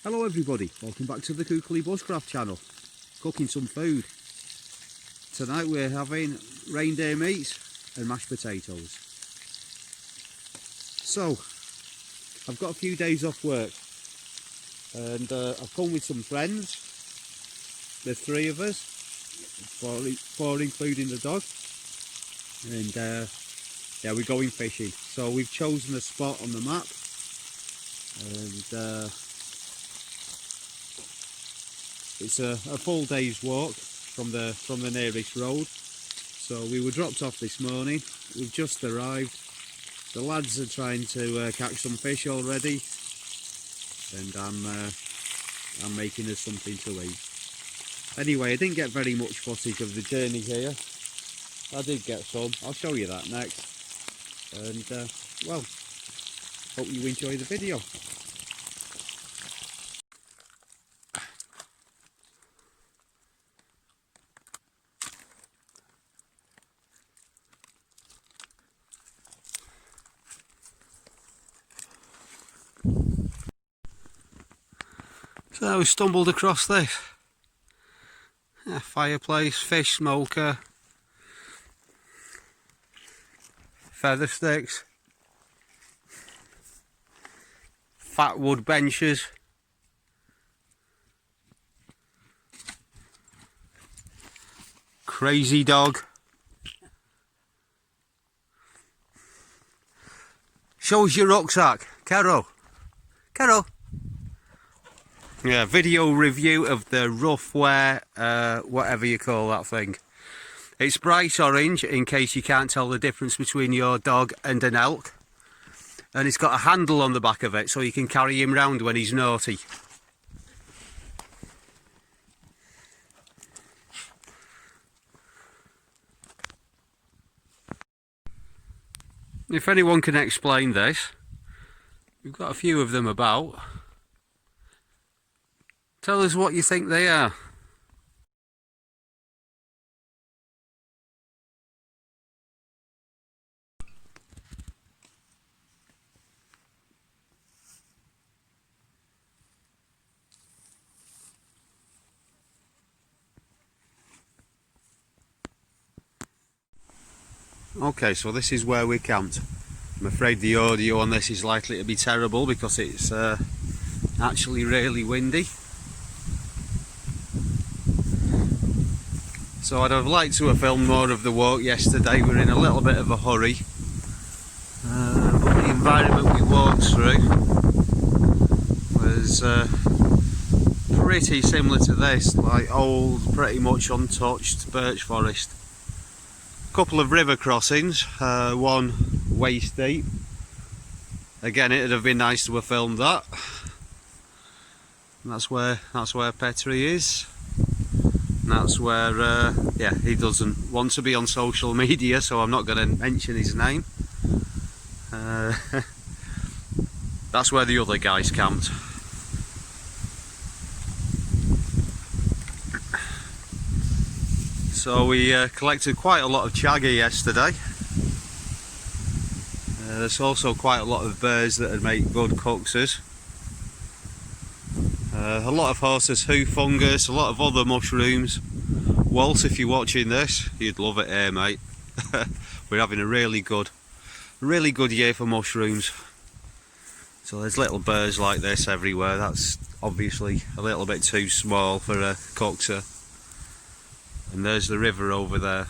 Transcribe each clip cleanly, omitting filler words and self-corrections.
Hello everybody, welcome back to the Bushcraft channel. Cooking some food. Tonight we're having reindeer meat and mashed potatoes. So, I've got a few days off work and I've come with some friends. There's 3 of us, four including the dog, and yeah, we're going fishing. So we've chosen a spot on the map and it's a full day's walk from the nearest road. So we were dropped off this morning. We've just arrived. The lads are trying to catch some fish already, and I'm making us something to eat. Anyway, I didn't get very much footage of the journey here. I did get some. I'll show you that next. And well, hope you enjoy the video. So we stumbled across this. Yeah, fireplace, fish smoker, feather sticks, fat wood benches, crazy dog. Show us your rucksack, Carol. Carol. Yeah, video review of the Roughwear, whatever you call that thing. It's bright orange, in case you can't tell the difference between your dog and an elk. And it's got a handle on the back of it, so you can carry him round when he's naughty. If anyone can explain this, we've got a few of them about. Tell us what you think they are. Okay, so this is where we camped. I'm afraid the audio on this is likely to be terrible because it's actually really windy. So I'd have liked to have filmed more of the walk yesterday. We're in a little bit of a hurry, but the environment we walked through was pretty similar to this, like old, pretty much untouched birch forest. A couple of river crossings, one waist deep. Again, it'd have been nice to have filmed that. And that's where Petrie is. And that's where, yeah, he doesn't want to be on social media, so I'm not going to mention his name. That's where the other guys camped. So we collected quite a lot of chagga yesterday. There's also quite a lot of birds that would make good cookses. A lot of horse's hoof fungus, a lot of other mushrooms. Walt, if you're watching this, you'd love it here, mate. We're having a really good year for mushrooms. So there's little birds like this everywhere. That's obviously a little bit too small for a cookser. And there's the river over there.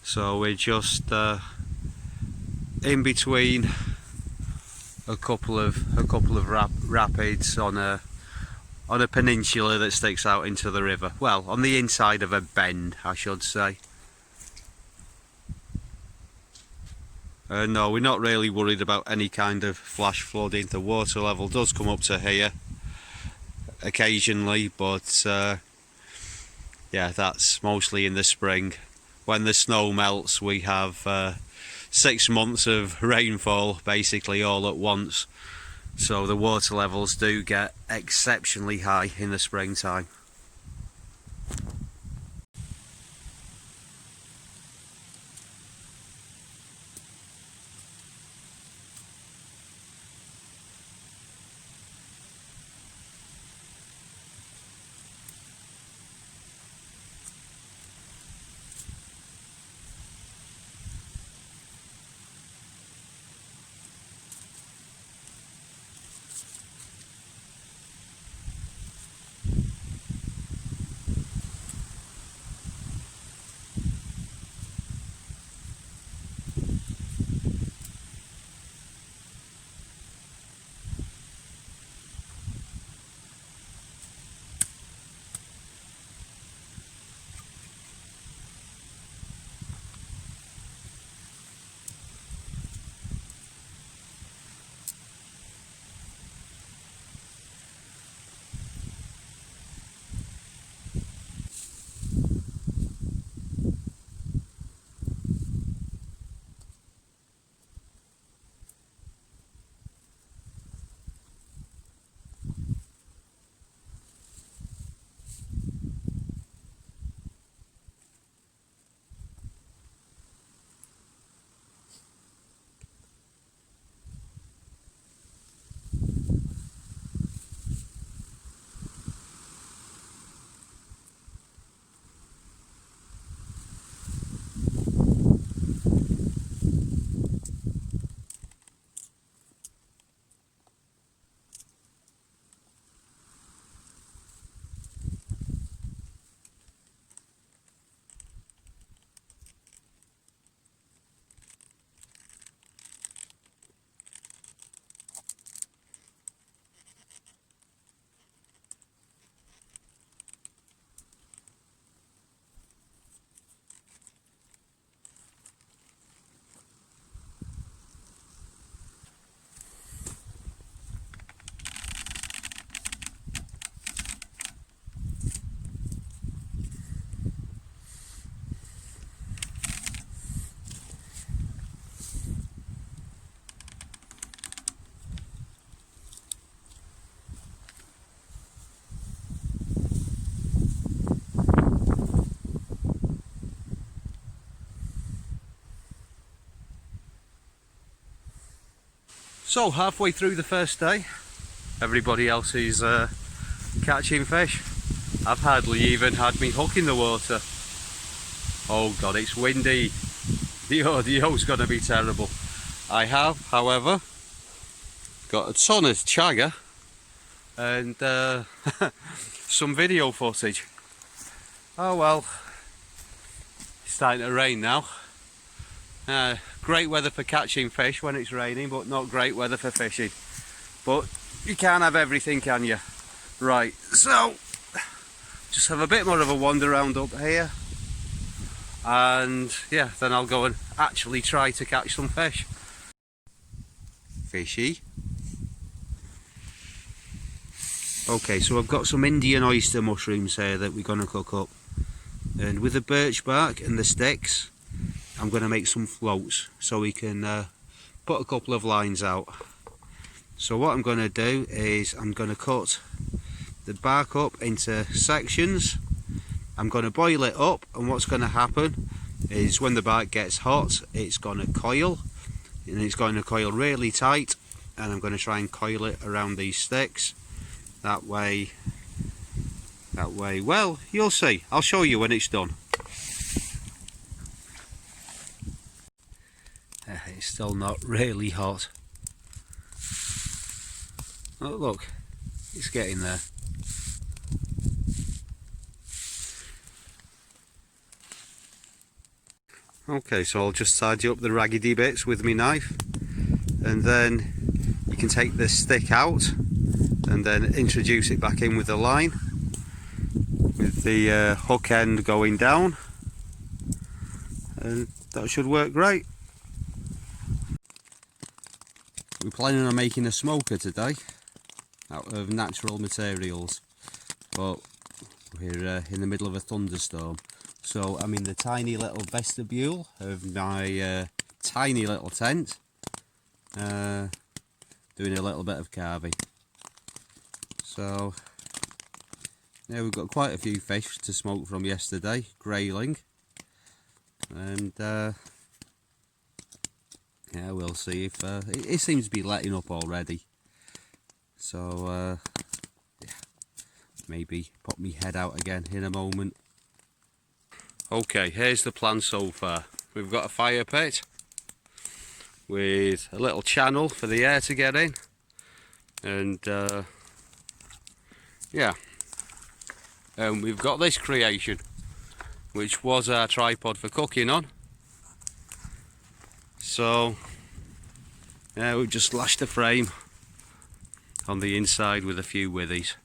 So we're just in between a couple of rapids on a peninsula that sticks out into the river. Well, on the inside of a bend, I should say. No, we're not really worried about any kind of flash flooding. The water level does come up to here occasionally, but yeah, that's mostly in the spring. When the snow melts, we have 6 months of rainfall basically all at once, so the water levels do get exceptionally high in the springtime. So halfway through the first day, everybody else is catching fish. I've hardly even had me hook in the water. Oh god, it's windy. The audio's going to be terrible. I have, however, got a ton of chagger and some video footage. Oh well, it's starting to rain now. Great weather for catching fish when it's raining, but not great weather for fishing. But you can't have everything, can you? Right, so just have a bit more of a wander around up here, and yeah, then I'll go and actually try to catch some fish. Fishy. Okay, so I've got some Indian oyster mushrooms here that we're going to cook up, and with the birch bark and the sticks I'm going to make some floats so we can put a couple of lines out. So what I'm going to do is I'm going to cut the bark up into sections. I'm going to boil it up, and what's going to happen is when the bark gets hot it's going to coil, and it's going to coil really tight, and I'm going to try and coil it around these sticks. That way, well, you'll see. I'll show you when it's done. It's still not really hot. Oh look, it's getting there. Okay, so I'll just tidy up the raggedy bits with my knife, and then you can take this stick out and then introduce it back in with the line, with the hook end going down, and that should work great. We're planning on making a smoker today out of natural materials, but we're in the middle of a thunderstorm, so I'm in the tiny little vestibule of my tiny little tent, doing a little bit of carving. So yeah, we've got quite a few fish to smoke from yesterday, grayling, and yeah, we'll see if it seems to be letting up already. So yeah, maybe pop me head out again in a moment. Okay, here's the plan so far. We've got a fire pit with a little channel for the air to get in, and yeah, and we've got this creation, which was our tripod for cooking on. So yeah, we've just lashed a frame on the inside with a few withies.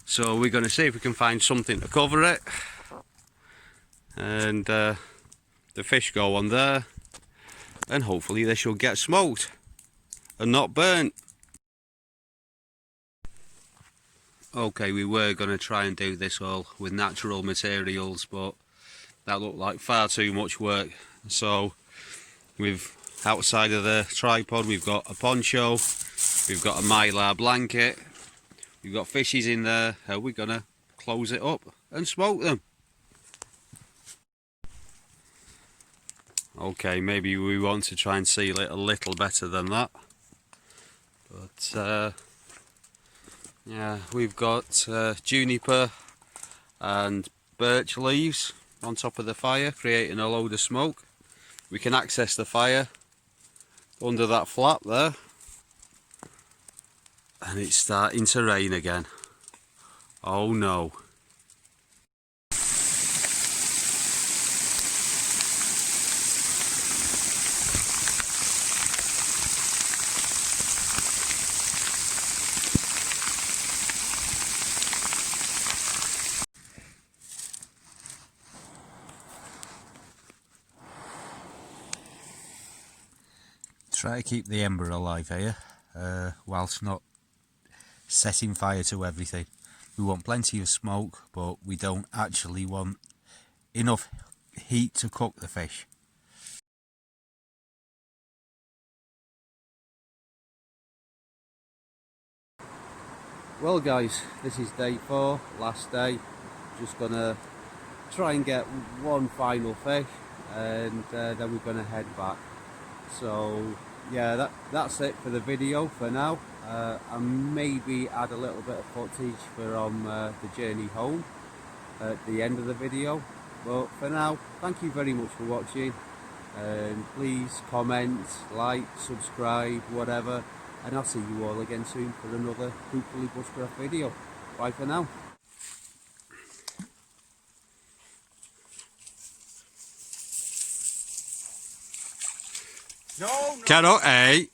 So we're going to see if we can find something to cover it, and the fish go on there, and hopefully they should get smoked and not burnt. Okay, we were going to try and do this all with natural materials, but that looked like far too much work. So we've, outside of the tripod, we've got a poncho, we've got a mylar blanket, we've got fishies in there, and we're going to close it up and smoke them. Okay, maybe we want to try and seal it a little better than that, but yeah, we've got juniper and birch leaves on top of the fire, creating a load of smoke. We can access the fire under that flap there, and it's starting to rain again. Oh no. Try to keep the ember alive here, whilst not setting fire to everything. We want plenty of smoke, but we don't actually want enough heat to cook the fish. Well guys, this is day 4, last day. Just gonna try and get one final fish, and then we're gonna head back. So yeah, that's it for the video for now. I maybe add a little bit of footage from the journey home at the end of the video, but for now, thank you very much for watching, and please comment, like, subscribe, whatever, and I'll see you all again soon for another hopefully bushcraft video. Bye for now. No, no. Caro, hey.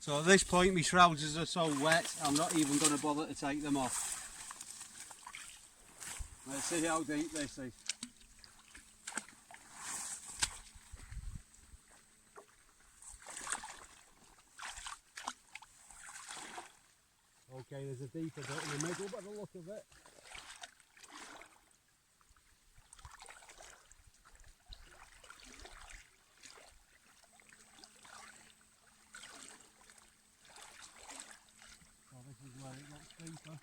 So at this point my trousers are so wet I'm not even going to bother to take them off. Let's see how deep this is. Okay, there's a deeper bit in the middle by the look of it. So this is where it gets deeper.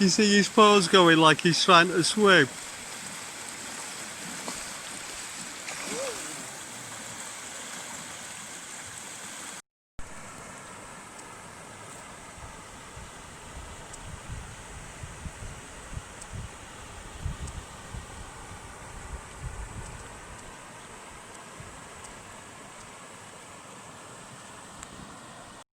You see his paws going like he's trying to swim.